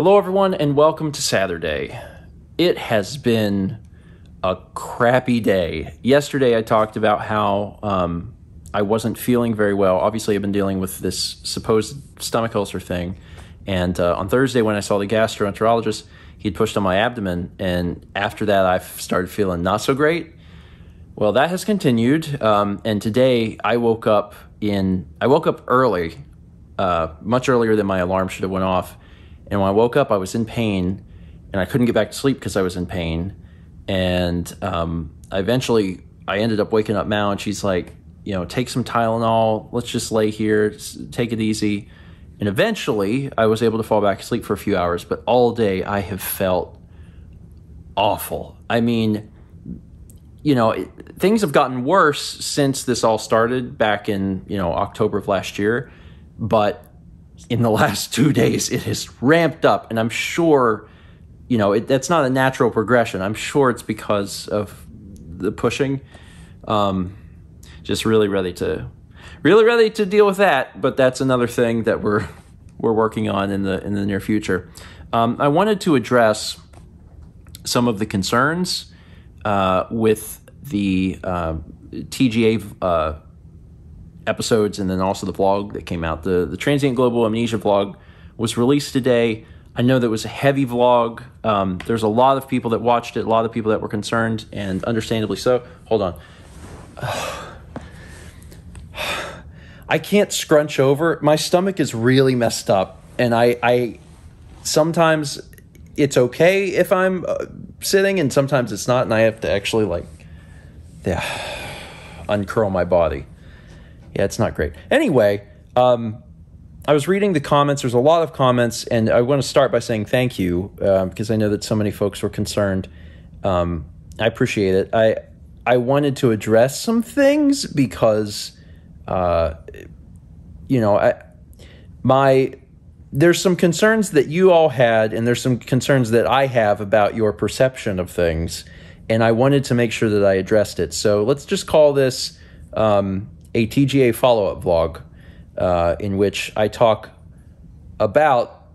Hello, everyone, and welcome to Saturday. It has been a crappy day. Yesterday, I talked about how I wasn't feeling very well. Obviously, I've been dealing with this supposed stomach ulcer thing. And on Thursday, when I saw the gastroenterologist, he'd pushed on my abdomen. And after that, I started feeling not so great. Well, that has continued. And today, I woke up early, much earlier than my alarm should have went off. And when I woke up, I was in pain, and I couldn't get back to sleep because I was in pain. And I ended up waking up Mal, and she's like, take some Tylenol. Let's just lay here, take it easy. And eventually, I was able to fall back asleep for a few hours. But all day, I have felt awful. I mean, things have gotten worse since this all started back in, October of last year. But in the last 2 days, it has ramped up, and I'm sure, that's not a natural progression. I'm sure it's because of the pushing. Just really ready to deal with that. But that's another thing that we're working on in the near future. I wanted to address some of the concerns with the TGA episodes, and then also the vlog that came out. The Transient Global Amnesia vlog was released today. I know that was a heavy vlog. There's a lot of people that watched it, a lot of people that were concerned, and understandably so. Hold on. I can't scrunch over. My stomach is really messed up, and I sometimes it's okay if I'm sitting, and sometimes it's not, and I have to actually uncurl my body. Yeah, it's not great. Anyway, I was reading the comments. There's a lot of comments, and I want to start by saying thank you because I know that so many folks were concerned. I appreciate it. I wanted to address some things because, there's some concerns that you all had, and there's some concerns that I have about your perception of things, and I wanted to make sure that I addressed it. So let's just call this a TGA Follow-up vlog in which I talk about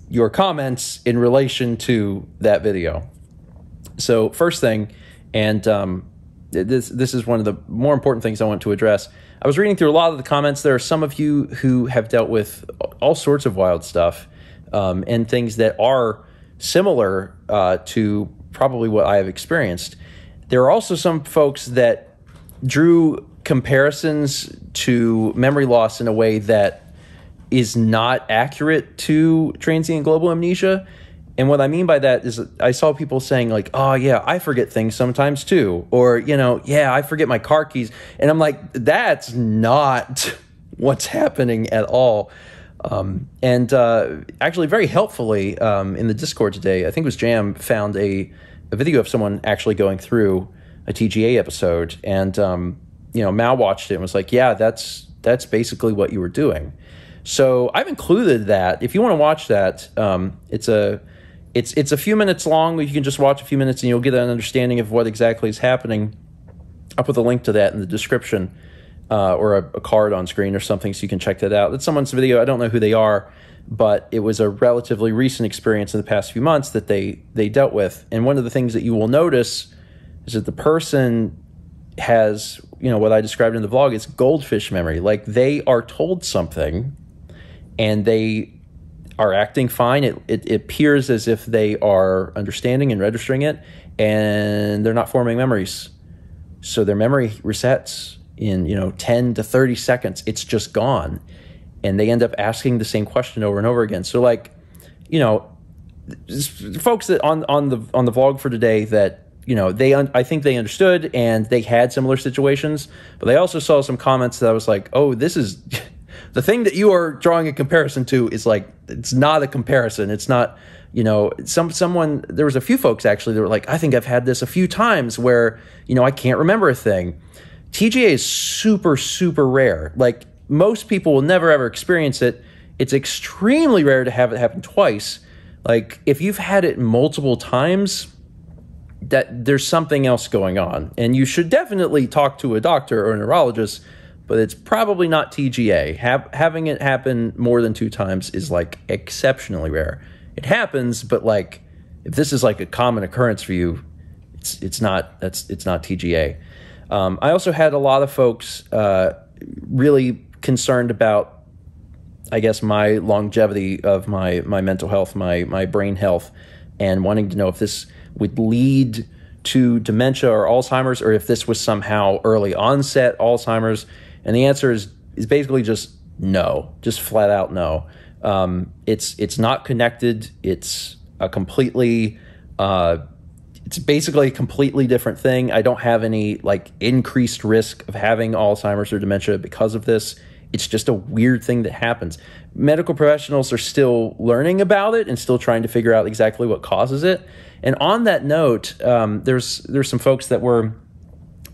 your comments in relation to that video. So first thing, and this is one of the more important things I want to address. I was reading through a lot of the comments. There are some of you who have dealt with all sorts of wild stuff and things that are similar to probably what I have experienced. There are also some folks that drew comparisons to memory loss in a way that is not accurate to transient global amnesia. And what I mean by that is I saw people saying like, oh yeah, I forget things sometimes too. Or, yeah, I forget my car keys. And I'm like, that's not what's happening at all. Actually very helpfully in the Discord today, I think it was Jam, found a video of someone actually going through a TGA episode. And, Mal watched it and was like, yeah, that's basically what you were doing. So I've included that. If you want to watch that, it's a few minutes long. You can just watch a few minutes and you'll get an understanding of what exactly is happening. I'll put the link to that in the description or a card on screen or something so you can check that out. That's someone's video. I don't know who they are, but it was a relatively recent experience in the past few months that they dealt with. And one of the things that you will notice is that the person has, what I described in the vlog is goldfish memory. Like they are told something and they are acting fine. It appears as if they are understanding and registering it, and they're not forming memories. So their memory resets in, 10 to 30 seconds. It's just gone. And they end up asking the same question over and over again. So folks that on the vlog for today that, I think they understood and they had similar situations, but they also saw some comments that I was like, oh, this is the thing that you are drawing a comparison to is like, it's not a comparison. It's not, someone, there was a few folks actually that were like, I think I've had this a few times where, I can't remember a thing. TGA is super, super rare. Like most people will never ever experience it. It's extremely rare to have it happen twice. Like if you've had it multiple times, that there's something else going on, and you should definitely talk to a doctor or a neurologist, but it's probably not TGA. Having it happen more than 2 times is like exceptionally rare. it happens, but like if this is like a common occurrence for you, it's not TGA. I also had a lot of folks really concerned about, I guess, my longevity of my mental health, my brain health, and wanting to know if this would lead to dementia or Alzheimer's, or if this was somehow early onset Alzheimer's. And the answer is basically just no, just flat out no. It's not connected. It's basically a completely different thing. I don't have any like increased risk of having Alzheimer's or dementia because of this. It's just a weird thing that happens. Medical professionals are still learning about it and still trying to figure out exactly what causes it. And on that note, there's some folks that were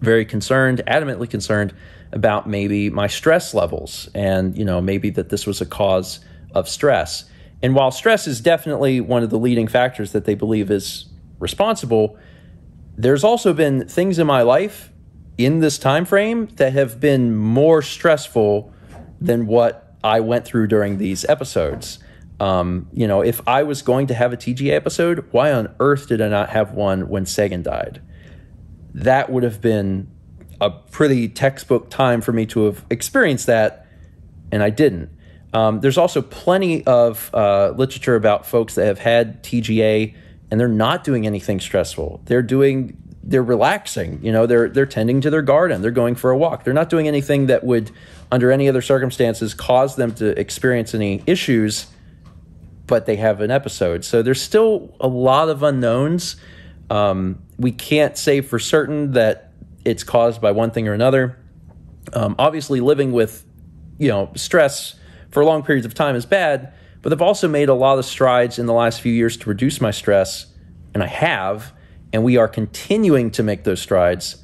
very concerned, adamantly concerned about maybe my stress levels, and maybe that this was a cause of stress. And while stress is definitely one of the leading factors that they believe is responsible, there's also been things in my life in this time frame that have been more stressful than what I went through during these episodes. If I was going to have a TGA episode, why on earth did I not have one when Sagan died? That would have been a pretty textbook time for me to have experienced that, and I didn't. There's also plenty of literature about folks that have had TGA and they're not doing anything stressful. They're relaxing. They're tending to their garden. They're going for a walk. They're not doing anything that would, under any other circumstances, cause them to experience any issues, but they have an episode. So there's still a lot of unknowns. We can't say for certain that it's caused by one thing or another. Obviously, living with, stress for long periods of time is bad, but I've also made a lot of strides in the last few years to reduce my stress, and I have, and we are continuing to make those strides,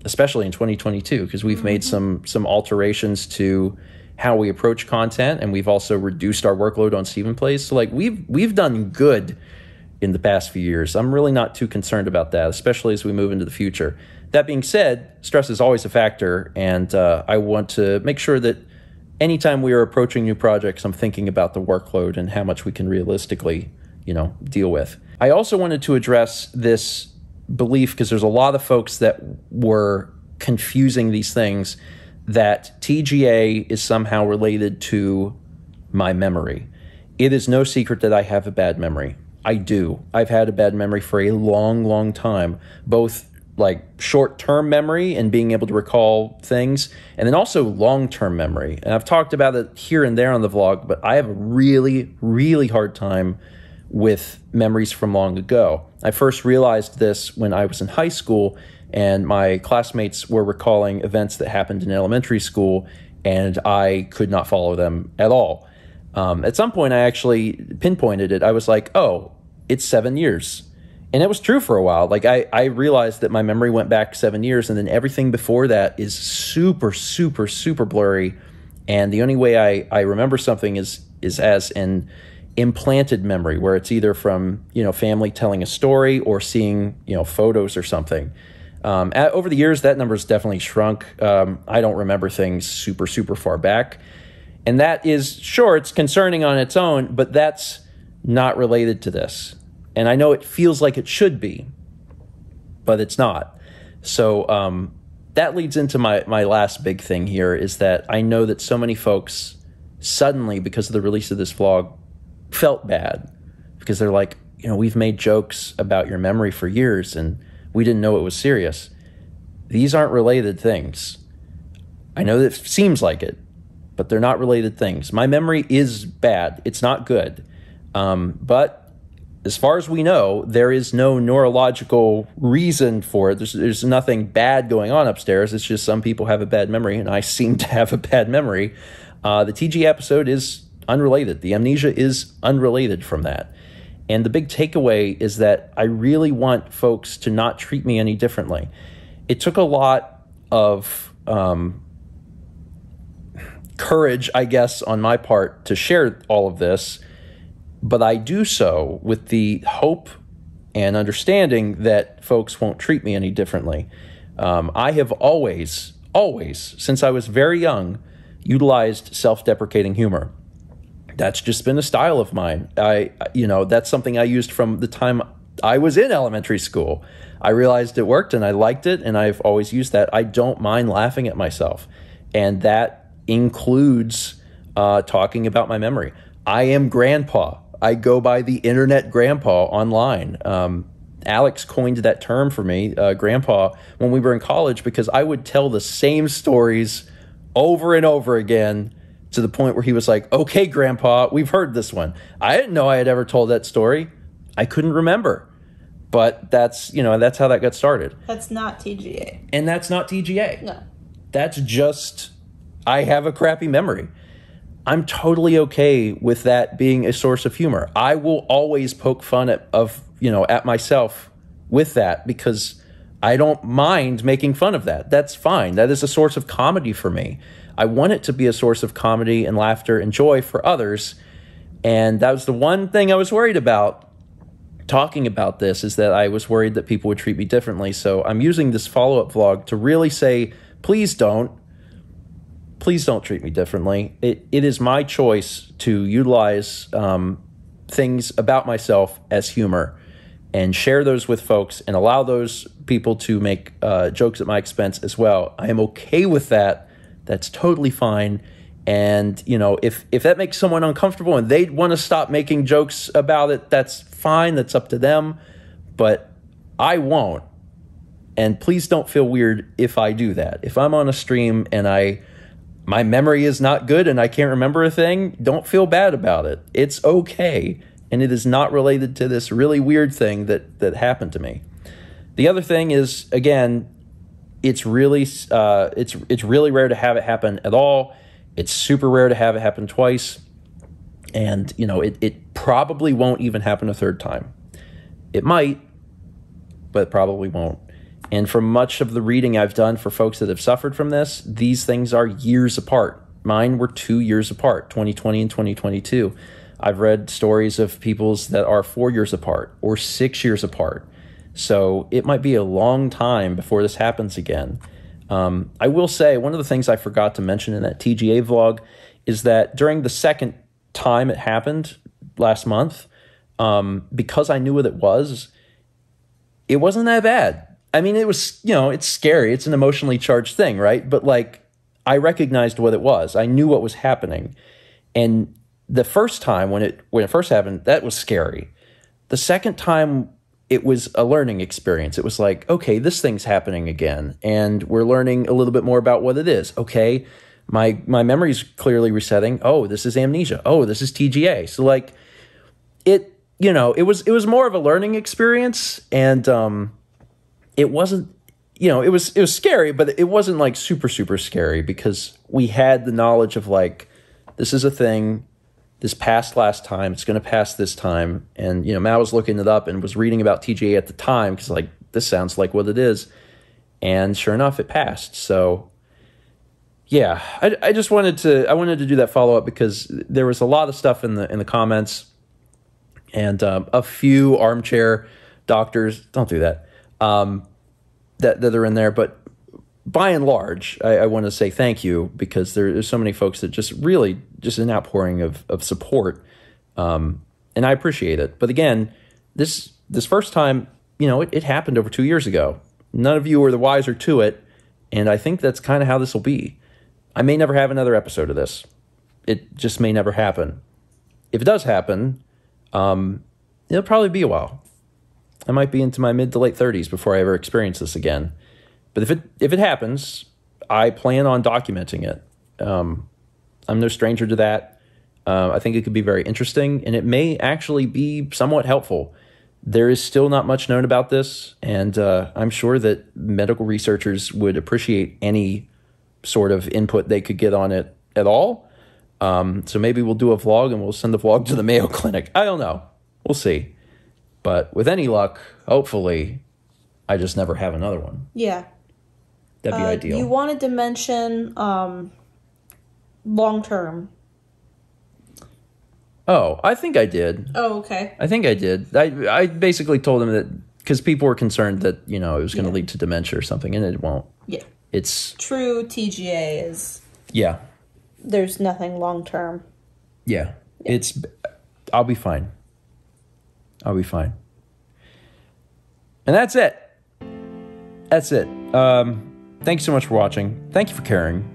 especially in 2022, because we've made some alterations to how we approach content, and we've also reduced our workload on Stephen Plays. So we've done good in the past few years. I'm really not too concerned about that, especially as we move into the future. That being said, stress is always a factor, and I want to make sure that anytime we are approaching new projects, I'm thinking about the workload and how much we can realistically, deal with. I also wanted to address this belief, because there's a lot of folks that were confusing these things, that TGA is somehow related to my memory. It is no secret that I have a bad memory. I do. I've had a bad memory for a long, long time, both like short-term memory and being able to recall things, and then also long-term memory. And I've talked about it here and there on the vlog, but I have a really, really hard time with memories from long ago. I first realized this when I was in high school, and my classmates were recalling events that happened in elementary school, and I could not follow them at all. At some point, I actually pinpointed it. I was like, oh, it's 7 years. And it was true for a while. Like I realized that my memory went back 7 years, and then everything before that is super, super, super blurry. And the only way I remember something is as an implanted memory, where it's either from, family telling a story or seeing, photos or something. Over the years, that number's definitely shrunk. I don't remember things super, super far back. And that is, sure, it's concerning on its own, but that's not related to this. And I know it feels like it should be, but it's not. So that leads into my last big thing here, is that I know that so many folks suddenly, because of the release of this vlog, felt bad, because they're like, we've made jokes about your memory for years and we didn't know it was serious. These aren't related things. I know that it seems like it, but they're not related things. My memory is bad. It's not good. But as far as we know, there is no neurological reason for it. There's nothing bad going on upstairs. It's just some people have a bad memory, and I seem to have a bad memory. The TG episode is unrelated. The amnesia is unrelated from that. And the big takeaway is that I really want folks to not treat me any differently. It took a lot of courage, I guess, on my part to share all of this, but I do so with the hope and understanding that folks won't treat me any differently. I have always, since I was very young, utilized self-deprecating humor. that's just been a style of mine. That's something I used from the time I was in elementary school. I realized it worked and I liked it, and I've always used that. I don't mind laughing at myself, and that includes talking about my memory. I am grandpa. I go by the internet grandpa online. Alex coined that term for me, grandpa, when we were in college, because I would tell the same stories over and over again to the point where he was like, okay, grandpa, we've heard this one. I didn't know I had ever told that story. I couldn't remember. But that's how that got started. That's not TGA. And that's not TGA. No. That's just, I have a crappy memory. I'm totally okay with that being a source of humor. I will always poke fun at myself with that, because I don't mind making fun of that. That's fine. That is a source of comedy for me. I want it to be a source of comedy and laughter and joy for others. And that was the one thing I was worried about talking about this, is that I was worried that people would treat me differently. So I'm using this follow-up vlog to really say, please don't treat me differently. It is my choice to utilize things about myself as humor and share those with folks and allow those people to make jokes at my expense as well. I am okay with that. That's totally fine. And, if that makes someone uncomfortable and they want to stop making jokes about it, that's fine. That's up to them. But I won't. And please don't feel weird if I do that. If I'm on a stream and my memory is not good and I can't remember a thing, don't feel bad about it. It's okay. And it is not related to this really weird thing that happened to me. The other thing is, again, it's really rare to have it happen at all. It's super rare to have it happen twice. And, it probably won't even happen a third time. It might, but it probably won't. And from much of the reading I've done for folks that have suffered from this, these things are years apart. Mine were 2 years apart, 2020 and 2022. I've read stories of people's that are 4 years apart or 6 years apart. So it might be a long time before this happens again. I will say, one of the things I forgot to mention in that TGA vlog is that during the second time it happened last month, because I knew what it wasn't that bad. I mean, it was, it's scary. It's an emotionally charged thing, right? But I recognized what it was. I knew what was happening. And the first time when it first happened, that was scary. The second time, it was a learning experience. It was like, okay, this thing's happening again, and we're learning a little bit more about what it is. Okay, my memory's clearly resetting. Oh, this is amnesia. Oh, this is TGA. So it was more of a learning experience, and it wasn't, it was scary, but it wasn't super, super scary, because we had the knowledge of this is a thing. This passed last time. It's going to pass this time. And, Matt was looking it up and was reading about TGA at the time, because this sounds like what it is. And sure enough, it passed. So yeah, I just wanted to do that follow-up, because there was a lot of stuff in the comments, and a few armchair doctors, don't do that, that are in there. But by and large, I want to say thank you, because there's so many folks that just really just an outpouring of support, and I appreciate it. But again, this first time, it happened over 2 years ago. None of you were the wiser to it, and I think that's kind of how this will be. I may never have another episode of this. It just may never happen. If it does happen, it'll probably be a while. I might be into my mid to late 30s before I ever experience this again. But if it happens, I plan on documenting it. I'm no stranger to that. I think it could be very interesting, and it may actually be somewhat helpful. There is still not much known about this, and I'm sure that medical researchers would appreciate any sort of input they could get on it at all. So maybe we'll do a vlog, and we'll send the vlog to the Mayo Clinic. I don't know. We'll see. But with any luck, hopefully, I just never have another one. Yeah. That'd be ideal. You wanted to mention long-term. Oh, I think I did. Oh, okay. I think I did. I basically told him that, because people were concerned that, it was going to lead to dementia or something, and it won't. Yeah. It's... True TGA is... Yeah. There's nothing long-term. Yeah. I'll be fine. I'll be fine. And that's it. That's it. Thank you so much for watching. Thank you for caring.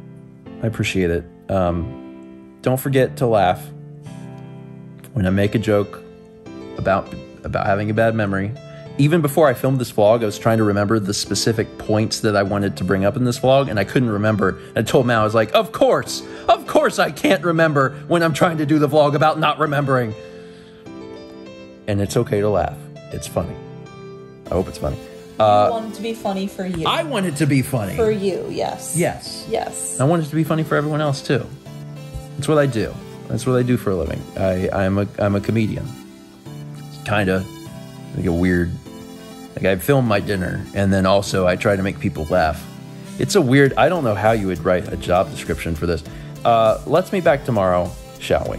I appreciate it. Don't forget to laugh when I make a joke about having a bad memory. Even before I filmed this vlog, I was trying to remember the specific points that I wanted to bring up in this vlog, and I couldn't remember. I told Mal, I was like, of course I can't remember when I'm trying to do the vlog about not remembering. And it's okay to laugh. It's funny. I hope it's funny. You want it to be funny for you. I want it to be funny. For you, yes. Yes. Yes. I want it to be funny for everyone else too. That's what I do. That's what I do for a living. I'm a comedian. It's kind of like a weird. Like I film my dinner, and then also I try to make people laugh. It's a weird. I don't know how you would write a job description for this. Let's meet back tomorrow, shall we?